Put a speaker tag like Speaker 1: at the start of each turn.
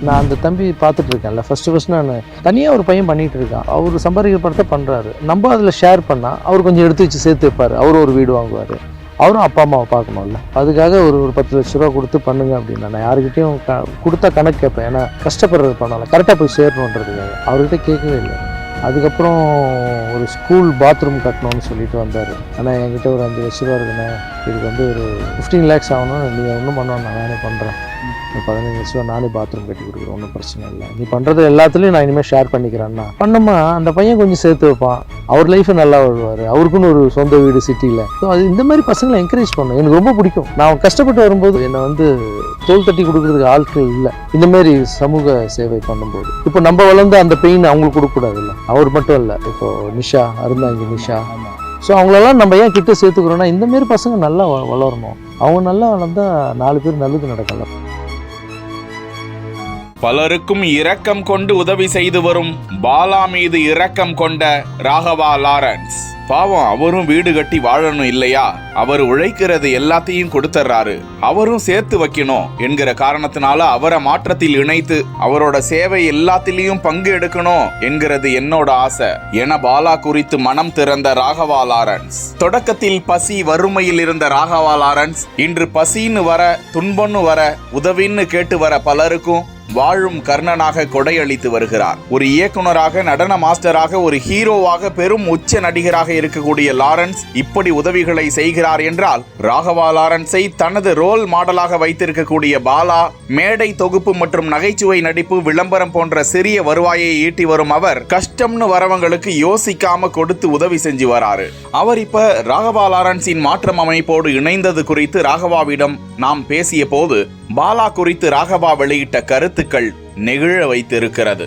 Speaker 1: நான் அந்த தம்பி பார்த்துட்டு இருக்கேன்ல, ஃபர்ஸ்ட் நான் தனியாக ஒரு பையன் பண்ணிட்டு இருக்கான். அவர் சம்பாதிக்கிற படத்தை பண்ணுறாரு. நம்ம அதில் ஷேர் பண்ணால் அவர் கொஞ்சம் எடுத்து வச்சு சேர்த்து வைப்பார். அவரும் ஒரு வீடு வாங்குவார். அவரும் அப்பா அம்மாவை பார்க்கணும்ல, அதுக்காக ஒரு 10 லட்ச ரூபா கொடுத்து பண்ணுங்க அப்படின்னு நான் யாருக்கிட்டையும் கொடுத்தா கணக்கு கேட்பேன். ஏன்னா கஷ்டப்படுறது பண்ணல, கரெக்டாக போய் சேரணுன்றதுக்காக. அவர்கிட்ட கேட்கவே இல்லை. அதுக்கப்புறம் ஒரு ஸ்கூல் பாத்ரூம் கட்டணும்னு சொல்லிட்டு வந்தார். ஆனால் என்கிட்ட ஒரு 5 லட்ச ரூபா இருக்குண்ணே, இதுக்கு வந்து ஒரு 15 lakhs ஆகணும், நீங்கள் ஒன்றும் பண்ணணும், நான் நானே பண்ணுறேன். 15 லட்ச ரூபா நானே பாத்ரூம் கட்டி கொடுக்குறேன், ஒன்றும் பிரச்சனை இல்லை, நீ பண்ணுறது எல்லாத்துலேயும் நான் இனிமேல் ஷேர் பண்ணிக்கிறேன்னா பண்ணமா அந்த பையன் கொஞ்சம் சேர்த்து வைப்பான், அவர் லைஃபை நல்லா வாழ்வார், அவருக்குன்னு ஒரு சொந்த வீடு சிட்டியில். ஸோ அது இந்த மாதிரி பசங்களை என்கரேஜ் பண்ணணும். எனக்கு ரொம்ப பிடிக்கும். நான் கஷ்டப்பட்டு வரும்போது என்னை வந்து தோல் தட்டி கொடுக்குறதுக்கு ஆட்கள் இல்லை. இந்தமாரி சமூக சேவை பண்ணும்போது இப்போ நம்ம வளர்ந்து அந்த பெயின் அவங்களுக்கு கொடுக்கக்கூடாது இல்லை. அவர் மட்டும் இல்லை, இப்போ நிஷா அருந்தாங்கி நிஷா, ஸோ அவங்களெல்லாம் நம்ம ஏன் கிட்ட சேர்த்துக்கிறோன்னா இந்தமாரி பசங்க நல்லா வளரணும். அவங்க நல்லா வளர்ந்தா 4 பேர் நல்லது நடக்கல.
Speaker 2: பலருக்கும் இரக்கம் கொண்டு உதவி செய்து வரும் பாலா மீது இரக்கம் கொண்ட ராகவா லாரன்ஸ். பாவம், அவரும் வீடு கட்டி வாழணும் இல்லையா? அவர் உழைக்கிறது எல்லாத்தையும் கொடுத்துறாரு, அவரும் சேர்த்து வைக்கணும் என்கிற காரணத்தினால அவரை மாற்றத்தில் இணைத்து அவரோட சேவை எல்லாத்திலையும் பங்கு எடுக்கணும் என்கிறது என்னோட ஆசை என பாலா குறித்து மனம் திறந்த ராகவா லாரன்ஸ். தொடக்கத்தில் பசி வறுமையில் இருந்த ராகவா லாரன்ஸ் இன்று பசின்னு வர, துன்பம்னு வர, உதவின்னு கேட்டு வர பலருக்கும் வாழும் கர்ணனாக கொடையளித்து வருகிறார். ஒரு இயக்குனராக, நடன மாஸ்டராக, ஒரு ஹீரோவாக, பெரும் உச்ச நடிகராக இருக்கக்கூடிய லாரன்ஸ் இப்படி உதவிகளை செய்கிறார் என்றால் ராகவா லாரன்ஸை தனது ரோல் மாடலாக வைத்திருக்கக்கூடிய பாலா மேடை தொகுப்பு மற்றும் நகைச்சுவை நடிப்பு, விளம்பரம் போன்ற சிறிய வருவாயை ஈட்டி வரும் அவர் கஷ்டம்னு வரவங்களுக்கு யோசிக்காம கொடுத்து உதவி செஞ்சு வராரு. அவர் இப்ப ராகவா லாரன்ஸின் மாற்றம் அமைப்போடு இணைந்தது குறித்து ராகவாவிடம் நாம் பேசிய போது பாலா குறித்து ராகவா வெளியிட்ட கருத்துக்கள் நெகிழ வைத்திருக்கிறது.